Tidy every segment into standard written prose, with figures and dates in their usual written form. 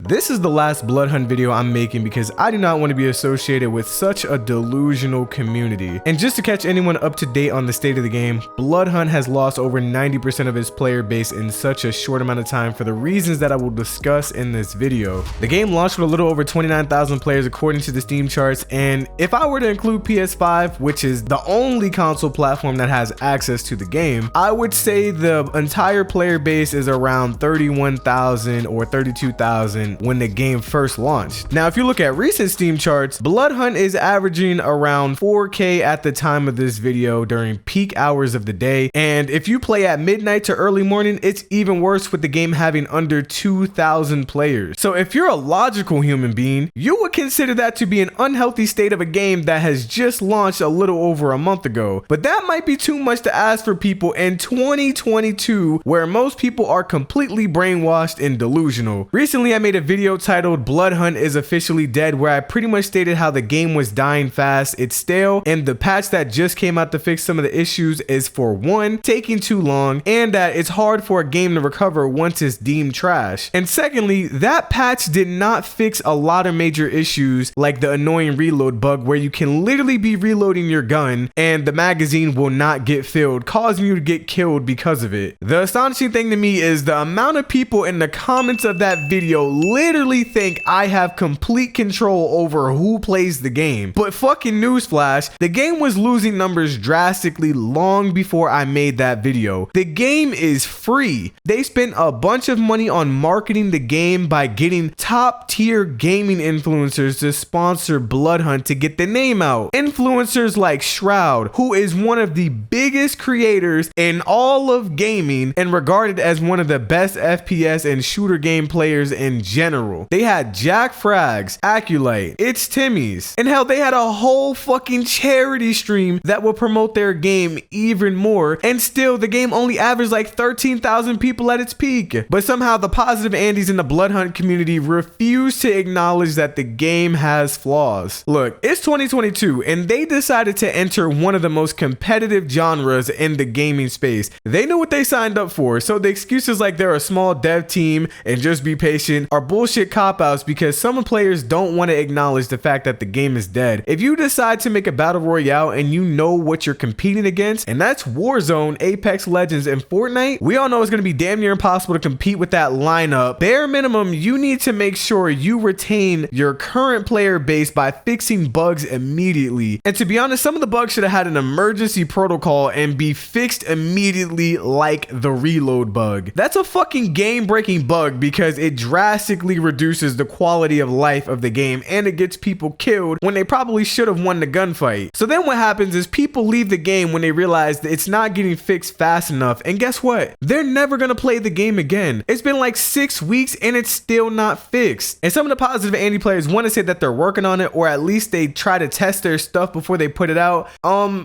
This is the last bloodhunt video I'm making because I do not want to be associated with such a delusional community. And just to catch anyone up to date on the state of the game, bloodhunt has lost over 90% of its player base in such a short amount of time for the reasons that I will discuss in this video. The game launched with a little over 29,000 players according to the Steam charts, and if I were to include PS5, which is the only console platform that has access to the game, I would say the entire player base is around 31,000 or 32,000 when the game first launched. Now, if you look at recent Steam charts, bloodhunt is averaging around 4K at the time of this video during peak hours of the day, and if you play at midnight to early morning, it's even worse with the game having under 2,000 players. So if you're a logical human being, you would consider that to be an unhealthy state of a game that has just launched a little over a month ago. But that might be too much to ask for people in 2022, where most people are completely brainwashed and delusional. Recently, I made a video titled "Bloodhunt is officially dead," where I pretty much stated how the game was dying fast, it's stale, and the patch that just came out to fix some of the issues is, for one, taking too long, and that it's hard for a game to recover once it's deemed trash. And secondly, that patch did not fix a lot of major issues like the annoying reload bug where you can literally be reloading your gun and the magazine will not get filled, causing you to get killed because of it. The astonishing thing to me is the amount of people in the comments of that video literally think I have complete control over who plays the game. But fucking newsflash, the game was losing numbers drastically long before I made that video. The game is free. They spent a bunch of money on marketing the game by getting top tier gaming influencers to sponsor bloodhunt to get the name out. Influencers like Shroud, who is one of the biggest creators in all of gaming and regarded as one of the best FPS and shooter game players in general. They had Jack Frags, Aculite, It's Timmy's, and hell, they had a whole fucking charity stream that will promote their game even more, and still the game only averaged like 13,000 people at its peak. But somehow the positive Andes in the bloodhunt community refuse to acknowledge that the game has flaws. Look, it's 2022 and they decided to enter one of the most competitive genres in the gaming space. They knew what they signed up for, so the excuses like they're a small dev team and just be patient are bullshit cop-outs because some players don't want to acknowledge the fact that the game is dead. If you decide to make a battle royale and you know what you're competing against, and that's Warzone, Apex Legends, and Fortnite, we all know it's going to be damn near impossible to compete with that lineup. Bare minimum, you need to make sure you retain your current player base by fixing bugs immediately. And to be honest, some of the bugs should have had an emergency protocol and be fixed immediately, like the reload bug. That's a fucking game-breaking bug because it drastically reduces the quality of life of the game and it gets people killed when they probably should have won the gunfight. So then what happens is people leave the game when they realize that it's not getting fixed fast enough, and guess what? They're never gonna play the game again. It's been like 6 weeks and it's still not fixed. And some of the positive Andy players want to say that they're working on it, or at least they try to test their stuff before they put it out.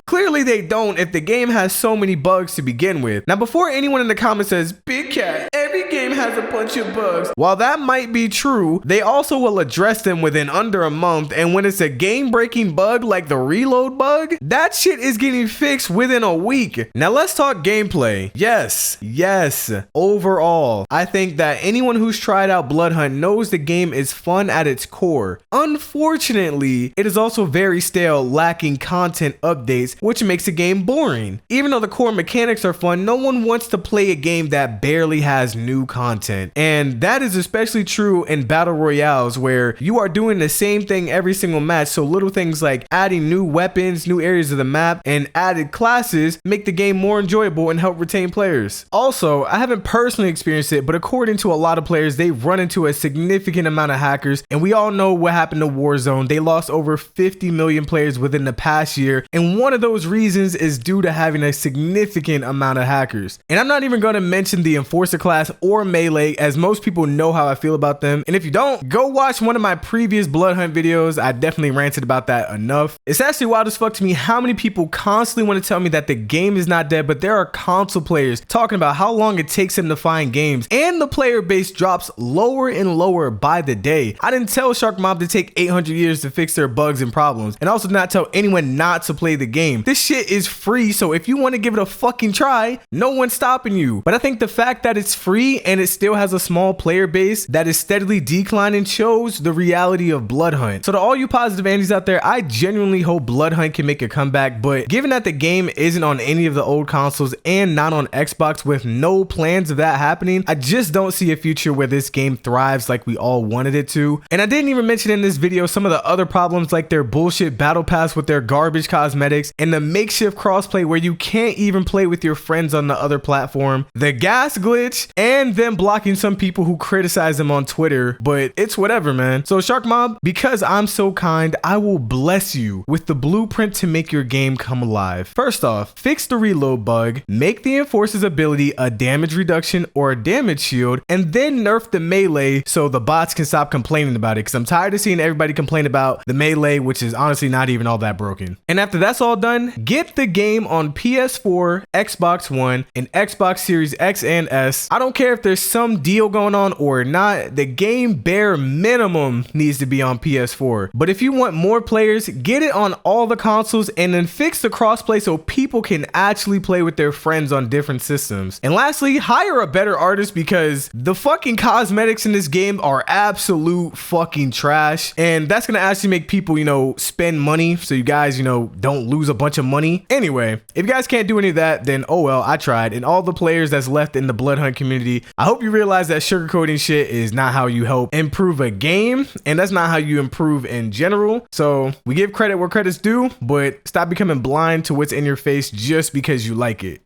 Clearly they don't if the game has so many bugs to begin with. Now, before anyone in the comments says, "Big Cat, every game has a bunch of bugs," while that might be true, they also will address them within under a month, and when it's a game-breaking bug like the reload bug, that shit is getting fixed within a week. Now let's talk gameplay. Yes, overall, I think that anyone who's tried out bloodhunt knows the game is fun at its core. Unfortunately, it is also very stale, lacking content updates, which makes the game boring. Even though the core mechanics are fun, no one wants to play a game that barely has new content. And that is especially true in battle royales where you are doing the same thing every single match, so little things like adding new weapons, new areas of the map, and added classes make the game more enjoyable and help retain players. Also, I haven't personally experienced it, but according to a lot of players, they've run into a significant amount of hackers, and we all know what happened to Warzone. They lost over 50 million players within the past year, and one of those reasons is due to having a significant amount of hackers. And I'm not even going to mention the Enforcer class or Melee, as most people know how I feel about them, and if you don't, go watch one of my previous bloodhunt videos. I definitely ranted about that enough. It's actually wild as fuck to me how many people constantly want to tell me that the game is not dead, but there are console players talking about how long it takes them to find games, and the player base drops lower and lower by the day. I didn't tell Shark Mob to take 800 years to fix their bugs and problems, and also not tell anyone not to play the game. This shit is free, so if you want to give it a fucking try, no one's stopping you. But I think the fact that it's free and it still has a small player base that is steadily declining shows the reality of bloodhunt. So to all you positive Andes out there, I genuinely hope bloodhunt can make a comeback, but given that the game isn't on any of the old consoles and not on Xbox with no plans of that happening, I just don't see a future where this game thrives like we all wanted it to. And I didn't even mention in this video some of the other problems like their bullshit battle pass with their garbage cosmetics and the makeshift crossplay where you can't even play with your friends on the other platform, the gas glitch, and them blocking some people who criticize them on Twitter. But it's whatever, man. So Shark Mob, because I'm so kind, I will bless you with the blueprint to make your game come alive. First off, fix the reload bug, make the Enforcer's ability a damage reduction or a damage shield, and then nerf the melee so the bots can stop complaining about it, because I'm tired of seeing everybody complain about the melee, which is honestly not even all that broken. And after that's all done, get the game on PS4, Xbox One, and Xbox Series X and S. I don't care if there's some deal going on or not, the game bare minimum needs to be on PS4. But if you want more players, get it on all the consoles and then fix the crossplay so people can actually play with their friends on different systems. And lastly, hire a better artist because the fucking cosmetics in this game are absolute fucking trash. And that's gonna actually make people, you know, spend money so you guys, you know, don't lose a bunch of money. Anyway, if you guys can't do any of that, then oh well, I tried. And all the players that's left in the bloodhunt community, I hope you realize that sugarcoating shit is not how you help improve a game, and that's not how you improve in general. So we give credit where credit's due, but stop becoming blind to what's in your face just because you like it.